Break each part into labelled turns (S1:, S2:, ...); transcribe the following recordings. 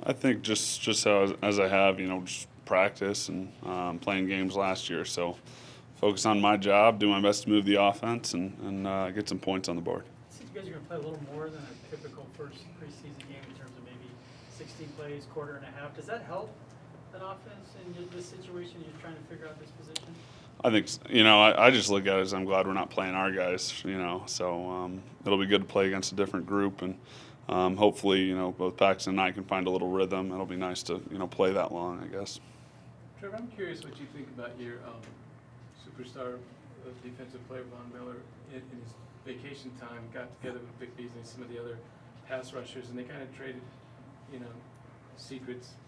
S1: I think just how, as I have, just practice and playing games last year. So focus on my job, do my best to move the offense, and get some points on the board.
S2: It seems you guys are going to play a little more than a typical first preseason game in terms of maybe 16 plays, quarter and a half. Does that help an offense in this situation? You're trying to figure out this position?
S1: I think, I just look at it as I'm glad we're not playing our guys, so it'll be good to play against a different group, and hopefully, both Paxton and I can find a little rhythm. It'll be nice to, play that long, I guess.
S3: Trevor, I'm curious what you think about your superstar defensive player, Von Miller, in his vacation time, got together with Vic Beasley and some of the other pass rushers, and they kind of traded,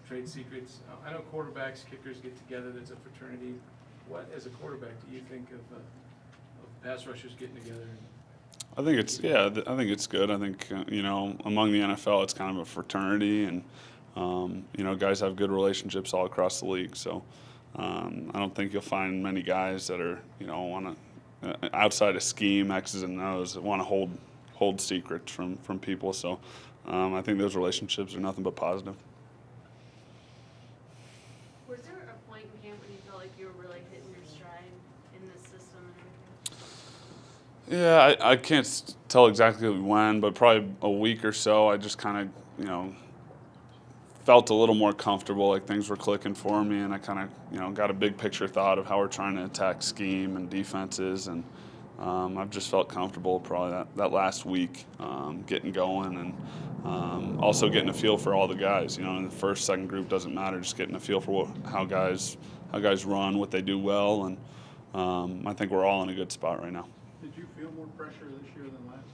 S3: trade secrets. I know quarterbacks, kickers get together. There's a fraternity. What, as a quarterback, do you think of pass rushers getting together?
S1: I think it's good. I think among the NFL, it's kind of a fraternity, and guys have good relationships all across the league. So I don't think you'll find many guys that are want to outside of scheme, X's and O's, that want to hold secrets from people. So I think those relationships are nothing but positive.
S4: Was there a point in camp when you felt like you were really hitting your stride in this system and everything?
S1: Yeah, I can't tell exactly when, but probably a week or so. I just kind of, felt a little more comfortable, like things were clicking for me, and I kind of, got a big picture thought of how we're trying to attack scheme and defenses, and I've just felt comfortable probably that last week getting going, and also getting a feel for all the guys. In the first, second group doesn't matter, just getting a feel for how guys run, what they do well, and I think we're all in a good spot right now.
S5: Did you feel more pressure this year than last?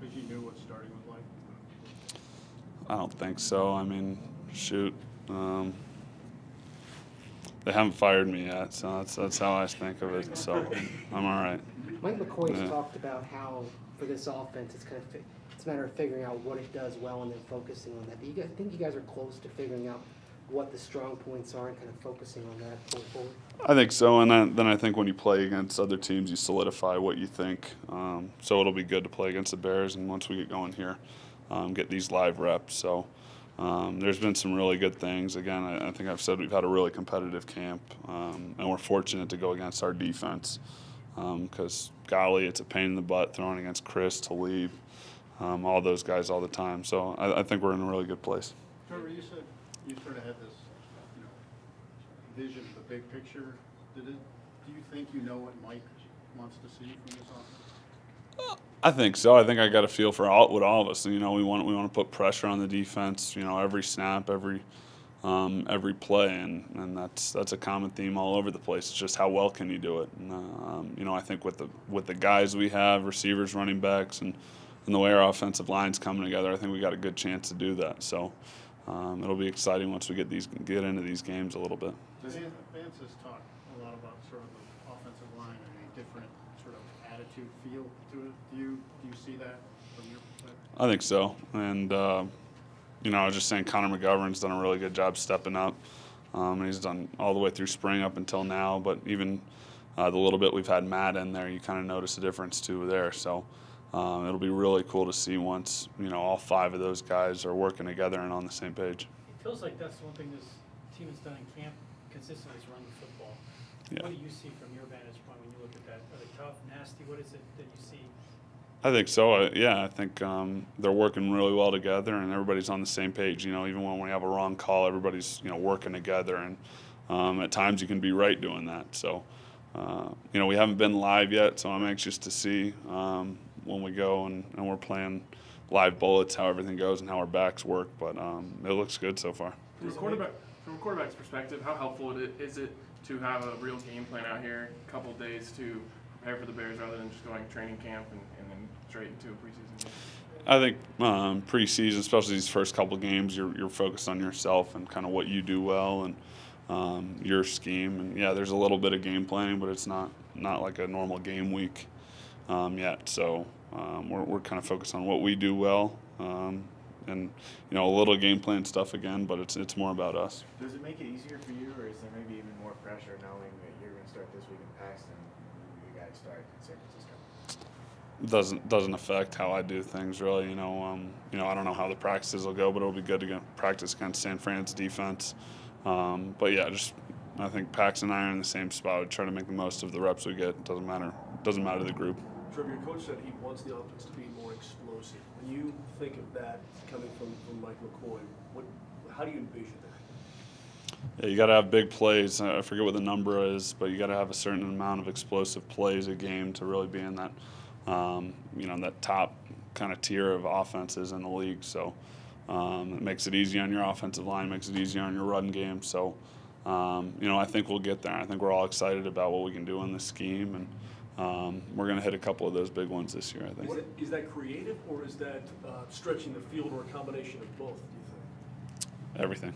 S5: Because you knew what starting was like?
S1: I don't think so. I mean, shoot. They haven't fired me yet, so that's how I think of it. So I'm all right.
S6: Mike McCoy's talked about how for this offense, it's it's a matter of figuring out what it does well and then focusing on that. Do you guys think you guys are close to figuring out what the strong points are and kind of focusing on that going forward?
S1: I think so, and then I think when you play against other teams, you solidify what you think. So it'll be good to play against the Bears, and once we get going here, get these live reps. So there's been some really good things. Again, I think I've said we've had a really competitive camp, and we're fortunate to go against our defense because, golly, it's a pain in the butt throwing against Chris, Talib, all those guys all the time. So I think we're in a really good place.
S5: Trevor, you said you sort of had this vision of the big picture. Do you think you know what Mike wants to see from this offense?
S1: I think so. I think I got a feel for what all of us. We want to put pressure on the defense. Every snap, every play, and that's a common theme all over the place. It's just how well can you do it. And, I think with the guys we have, receivers, running backs, and the way our offensive line's coming together, I think we got a good chance to do that. So it'll be exciting once we get into these games a little bit.
S5: Vance has talked a lot about sort of the offensive line and a different sort of attitude, feel to it. Do you see that from your perspective?
S1: I think so, and I was just saying Connor McGovern's done a really good job stepping up, and he's done all the way through spring up until now. But even the little bit we've had Matt in there, you kind of notice a difference too there. So it'll be really cool to see once all 5 of those guys are working together and on the same page.
S2: It feels like that's one thing this team has done in camp consistently is run the football.
S1: Yeah.
S2: What do you see from your vantage point when you look at that? Are they tough, nasty? What is it that you see?
S1: I think so. I think they're working really well together, and everybody's on the same page. Even when we have a wrong call, everybody's working together, and at times you can be right doing that. So we haven't been live yet, so I'm anxious to see when we go and we're playing live bullets how everything goes and how our backs work. But it looks good so far.
S7: From a quarterback's perspective, how helpful is it to have a real game plan out here, a couple of days to prepare for the Bears rather than just going training camp and then straight into a preseason game?
S1: I think preseason, especially these first couple of games, you're focused on yourself and kind of what you do well and your scheme. And yeah, there's a little bit of game planning, but it's not like a normal game week yet. So we're kind of focused on what we do well. And a little game plan stuff again, but it's more about us.
S8: Does it make it easier for you, or is there maybe even more pressure knowing that you're going to start this week in Paxton and you guys start in San Francisco?
S1: doesn't affect how I do things really. You know, I don't know how the practices will go, but it'll be good to practice against San Fran's defense. But yeah, I think Pax and I are in the same spot. We try to make the most of the reps we get. Doesn't matter to the group.
S9: Trevor, your coach said he wants the offense to be more explosive. When you think of that coming from Mike McCoy, how do you envision that?
S1: Yeah, you got to have big plays. I forget what the number is, but you got to have a certain amount of explosive plays a game to really be in that, that top kind of tier of offenses in the league. So it makes it easy on your offensive line, makes it easy on your run game. So, I think we'll get there. I think we're all excited about what we can do in this scheme, and we're going to hit a couple of those big ones this year, I think.
S9: Is that creative, or is that stretching the field, or a combination of both, do you think?
S1: Everything.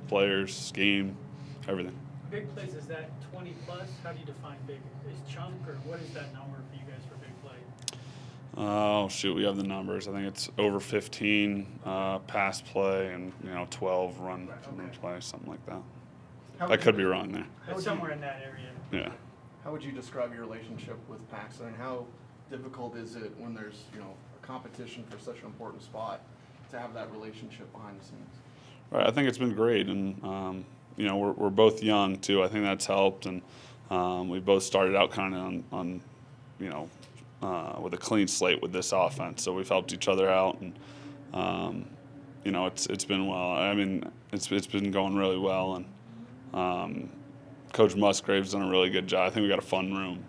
S1: Players, scheme, everything.
S2: Big plays, is that 20 plus? How do you define big? Is chunk, or what is that number for you guys for big play?
S1: Oh, shoot, we have the numbers. I think it's over 15 pass play and, 12 run play, something like that. I could be wrong there.
S2: It's somewhere in that area.
S1: Yeah.
S10: How would you describe your relationship with Paxton, and how difficult is it when there's, a competition for such an important spot to have that relationship behind the scenes?
S1: Right, I think it's been great, and we're both young too. I think that's helped, and we both started out kind of on with a clean slate with this offense, so we've helped each other out, and it's been well. I mean, it's been going really well, and Coach Musgrave's done a really good job. I think we got a fun room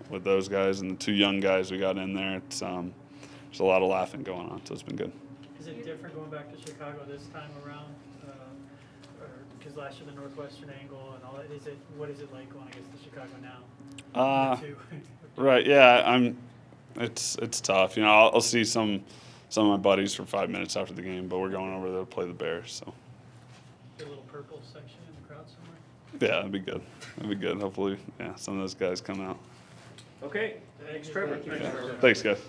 S1: with those guys and the two young guys we got in there. It's there's a lot of laughing going on, so it's been good.
S2: Is it different going back to Chicago this time around? Because last year the Northwestern angle and all that. What is it like going against the Chicago now?
S1: Right. Yeah. It's tough. I'll see some of my buddies for 5 minutes after the game, but we're going over there to play the Bears. So.
S2: A little purple section in the crowd somewhere.
S1: Yeah, that'd be good. That'd be good. Hopefully, some of those guys come out.
S9: Okay. Thanks, Trevor.
S1: Thanks, guys.